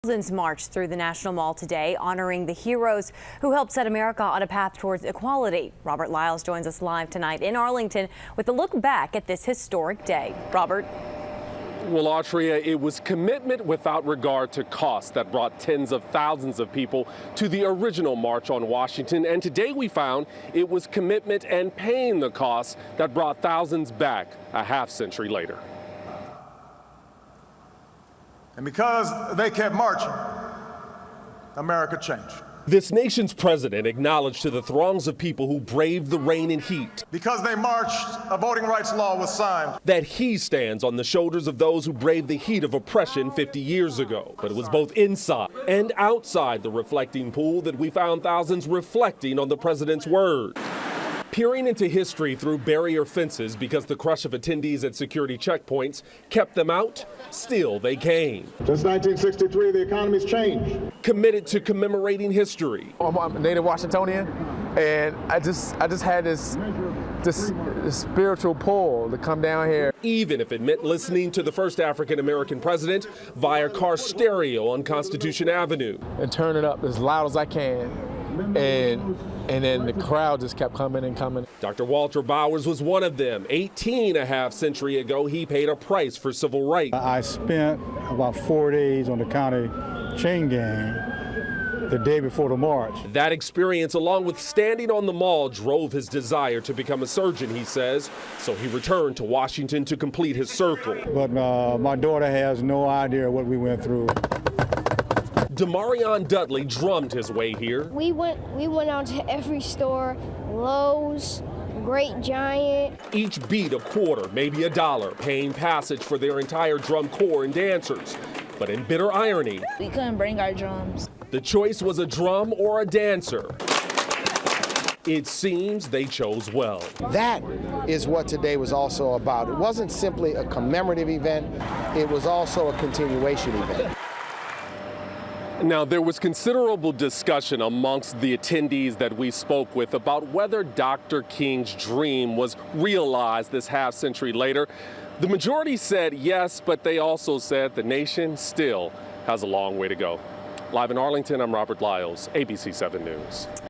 Thousands marched through the National Mall today, honoring the heroes who helped set America on a path towards equality. Robert Lyles joins us live tonight in Arlington with a look back at this historic day. Robert. Well, Autria, it was commitment without regard to cost that brought tens of thousands of people to the original March on Washington. And today we found it was commitment and paying the cost that brought thousands back a half century later. And because they kept marching, America changed. This nation's president acknowledged to the throngs of people who braved the rain and heat. Because they marched, a voting rights law was signed. That he stands on the shoulders of those who braved the heat of oppression 50 years ago. But it was both inside and outside the reflecting pool that we found thousands reflecting on the president's words. Peering into history through barrier fences because the crush of attendees at security checkpoints kept them out, still they came. Since 1963, the economy's changed. Committed to commemorating history. I'm a native Washingtonian, and I just had this spiritual pull to come down here. Even if it meant listening to the first African-American president via car stereo on Constitution Avenue. And turn it up as loud as I can. And then the crowd just kept coming and coming. Dr. Walter Bowers was one of them. 18 and a half century ago, he paid a price for civil rights. I spent about 4 days on the county chain gang the day before the march. That experience, along with standing on the mall, drove his desire to become a surgeon, he says. So he returned to Washington to complete his circle. But my daughter has no idea what we went through. Demarion Dudley drummed his way here. We went out to every store, Lowe's, Great Giant. Each beat a quarter, maybe $1, paying passage for their entire drum corps and dancers. But in bitter irony, we couldn't bring our drums. The choice was a drum or a dancer. It seems they chose well. That is what today was also about. It wasn't simply a commemorative event, it was also a continuation event. Now, there was considerable discussion amongst the attendees that we spoke with about whether Dr. King's dream was realized this half century later. The majority said yes, but they also said the nation still has a long way to go. Live in Arlington, I'm Robert Lyles, ABC 7 News.